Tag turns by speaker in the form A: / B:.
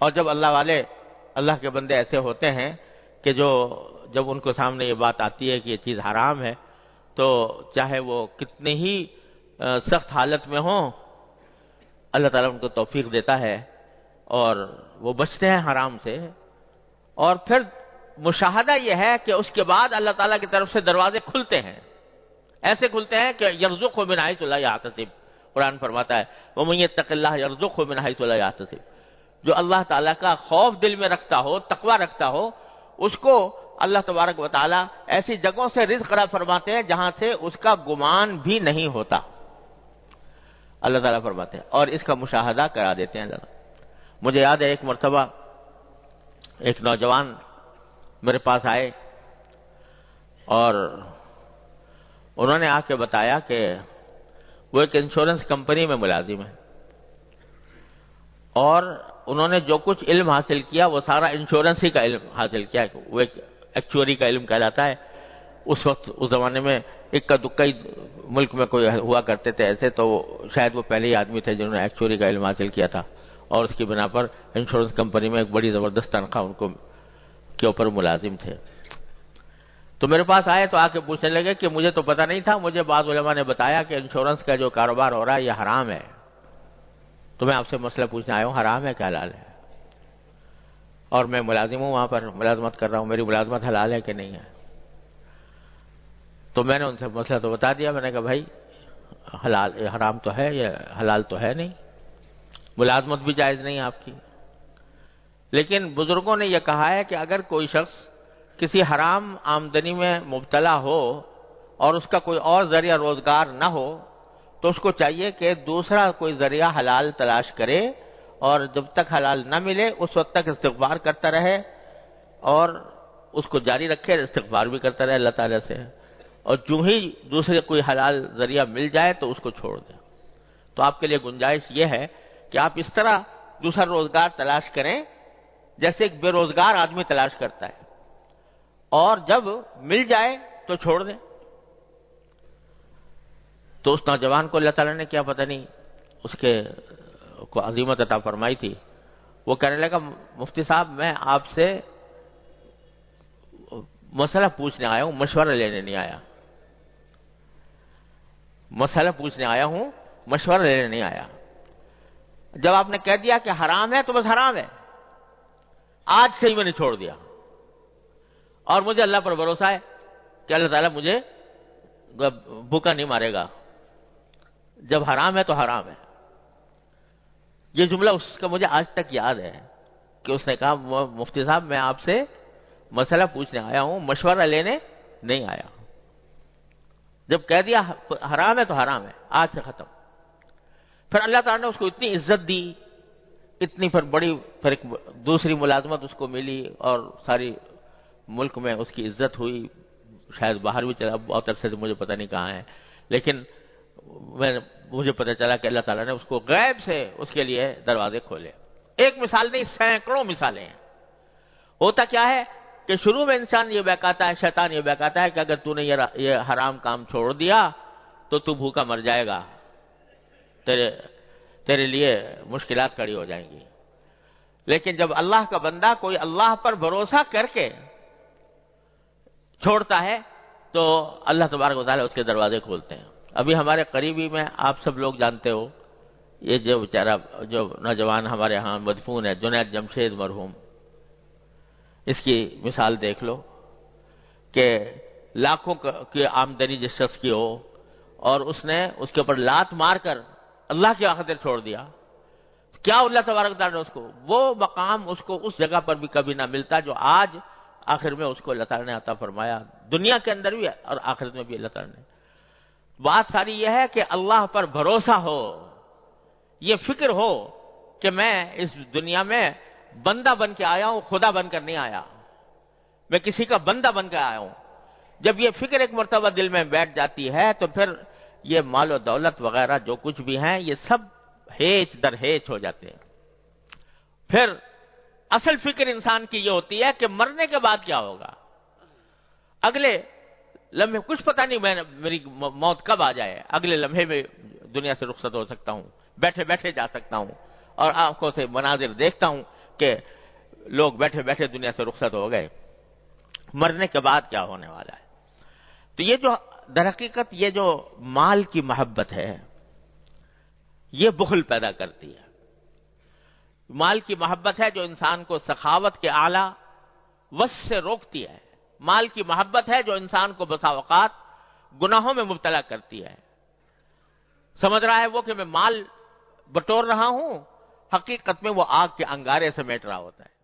A: اور جب اللہ والے، اللہ کے بندے ایسے ہوتے ہیں کہ جب ان کو سامنے یہ بات آتی ہے کہ یہ چیز حرام ہے، تو چاہے وہ کتنے ہی سخت حالت میں ہوں، اللہ تعالیٰ ان کو توفیق دیتا ہے اور وہ بچتے ہیں حرام سے۔ اور پھر مشاہدہ یہ ہے کہ اس کے بعد اللہ تعالیٰ کی طرف سے دروازے کھلتے ہیں، ایسے کھلتے ہیں کہ یرزقہ من حیث لا یحتسب، قرآن فرماتا ہے وَمَن یتق اللہ یرزقہ من حیث لا یحتسب، جو اللہ تعالیٰ کا خوف دل میں رکھتا ہو، تقوی رکھتا ہو، اس کو اللہ تبارک و تعالیٰ ایسی جگہوں سے رزق عطا فرماتے ہیں جہاں سے اس کا گمان بھی نہیں ہوتا، اللہ تعالیٰ فرماتے ہیں، اور اس کا مشاہدہ کرا دیتے ہیں اللہ تعالیٰ۔ مجھے یاد ہے ایک مرتبہ ایک نوجوان میرے پاس آئے اور انہوں نے آ کے بتایا کہ وہ ایک انشورنس کمپنی میں ملازم ہے، اور انہوں نے جو کچھ علم حاصل کیا وہ سارا انشورنس ہی کا علم حاصل کیا، وہ ایک ایکچوری کا علم کہلاتا ہے۔ اس وقت اس زمانے میں اکا دکا ہی ملک میں کوئی ہوا کرتے تھے ایسے، تو شاید وہ پہلے ہی آدمی تھے جنہوں نے ایکچوری کا علم حاصل کیا تھا، اور اس کی بنا پر انشورنس کمپنی میں ایک بڑی زبردست تنخواہ ان کو کے اوپر ملازم تھے۔ تو میرے پاس آئے تو آ کے پوچھنے لگے کہ مجھے تو پتہ نہیں تھا، مجھے بعض علماء نے بتایا کہ انشورنس کا جو کاروبار ہو رہا ہے یہ حرام ہے، تو میں آپ سے مسئلہ پوچھنے آیا ہوں، حرام ہے کہ حلال ہے؟ اور میں ملازم ہوں، وہاں پر ملازمت کر رہا ہوں، میری ملازمت حلال ہے کہ نہیں ہے؟ تو میں نے ان سے مسئلہ تو بتا دیا، میں نے کہا بھائی حلال حرام تو ہے، یہ حلال تو ہے نہیں، ملازمت بھی جائز نہیں آپ کی۔ لیکن بزرگوں نے یہ کہا ہے کہ اگر کوئی شخص کسی حرام آمدنی میں مبتلا ہو اور اس کا کوئی اور ذریعہ روزگار نہ ہو، تو اس کو چاہیے کہ دوسرا کوئی ذریعہ حلال تلاش کرے، اور جب تک حلال نہ ملے اس وقت تک استغفار کرتا رہے اور اس کو جاری رکھے، استغفار بھی کرتا رہے اللہ تعالیٰ سے، اور جو ہی دوسرے کوئی حلال ذریعہ مل جائے تو اس کو چھوڑ دیں۔ تو آپ کے لیے گنجائش یہ ہے کہ آپ اس طرح دوسرا روزگار تلاش کریں جیسے ایک بے روزگار آدمی تلاش کرتا ہے، اور جب مل جائے تو چھوڑ دیں۔ تو اس نوجوان کو اللہ تعالیٰ نے کیا پتہ نہیں اس کے کو عظیمت عطا فرمائی تھی، وہ کہنے لگا مفتی صاحب میں آپ سے مسئلہ پوچھنے آیا ہوں، مشورہ لینے نہیں آیا، مسئلہ پوچھنے آیا ہوں، مشورہ لینے نہیں آیا۔ جب آپ نے کہہ دیا کہ حرام ہے تو بس حرام ہے، آج سے ہی میں نے چھوڑ دیا، اور مجھے اللہ پر بھروسہ ہے کہ اللہ تعالیٰ مجھے بھوکا نہیں مارے گا، جب حرام ہے تو حرام ہے۔ یہ جملہ اس کا مجھے آج تک یاد ہے کہ اس نے کہا مفتی صاحب میں آپ سے مسئلہ پوچھنے آیا ہوں، مشورہ لینے نہیں آیا، جب کہہ دیا حرام ہے تو حرام ہے، آج سے ختم۔ پھر اللہ تعالیٰ نے اس کو اتنی عزت دی، اتنی پھر ایک دوسری ملازمت اس کو ملی، اور ساری ملک میں اس کی عزت ہوئی، شاید باہر بھی چلا، بہت عرصے سے مجھے پتہ نہیں کہاں ہے، لیکن مجھے پتہ چلا کہ اللہ تعالیٰ نے اس کو غیب سے اس کے لیے دروازے کھولے۔ ایک مثال نہیں، سینکڑوں مثالیں ہیں۔ ہوتا کیا ہے کہ شروع میں انسان یہ بہکاتا ہے، شیطان یہ بہکاتا ہے کہ اگر تو نے یہ حرام کام چھوڑ دیا تو تو بھوکا مر جائے گا، تیرے لیے مشکلات کھڑی ہو جائیں گی۔ لیکن جب اللہ کا بندہ کوئی اللہ پر بھروسہ کر کے چھوڑتا ہے تو اللہ تبارک و تعالیٰ اس کے دروازے کھولتے ہیں۔ ابھی ہمارے قریبی میں آپ سب لوگ جانتے ہو، یہ جو بیچارہ جو نوجوان ہمارے ہاں مدفون ہے، جنید جمشید مرحوم، اس کی مثال دیکھ لو کہ لاکھوں کی آمدنی جس شخص کی ہو اور اس نے اس کے اوپر لات مار کر اللہ کی خاطر چھوڑ دیا، کیا اللہ تبارک تعالیٰ نے اس کو وہ مقام اس کو اس جگہ پر بھی کبھی نہ ملتا جو آج آخر میں اس کو اللہ تعالیٰ نے عطا فرمایا، دنیا کے اندر بھی اور آخرت میں بھی اللہ تعالیٰ نے۔ بات ساری یہ ہے کہ اللہ پر بھروسہ ہو، یہ فکر ہو کہ میں اس دنیا میں بندہ بن کے آیا ہوں، خدا بن کر نہیں آیا، میں کسی کا بندہ بن کے آیا ہوں۔ جب یہ فکر ایک مرتبہ دل میں بیٹھ جاتی ہے تو پھر یہ مال و دولت وغیرہ جو کچھ بھی ہیں یہ سب ہیچ در ہیچ ہو جاتے ہیں۔ پھر اصل فکر انسان کی یہ ہوتی ہے کہ مرنے کے بعد کیا ہوگا، اگلے لمحے کچھ پتہ نہیں میری موت کب آ جائے، اگلے لمحے میں دنیا سے رخصت ہو سکتا ہوں، بیٹھے بیٹھے جا سکتا ہوں، اور آنکھوں سے مناظر دیکھتا ہوں کہ لوگ بیٹھے بیٹھے دنیا سے رخصت ہو گئے، مرنے کے بعد کیا ہونے والا ہے؟ تو یہ جو در حقیقت یہ جو مال کی محبت ہے یہ بخل پیدا کرتی ہے۔ مال کی محبت ہے جو انسان کو سخاوت کے اعلیٰ وصف سے روکتی ہے۔ مال کی محبت ہے جو انسان کو بسا اوقات گناہوں میں مبتلا کرتی ہے۔ سمجھ رہا ہے وہ کہ میں مال بٹور رہا ہوں، حقیقت میں وہ آگ کے انگارے سمیٹ رہا ہوتا ہے۔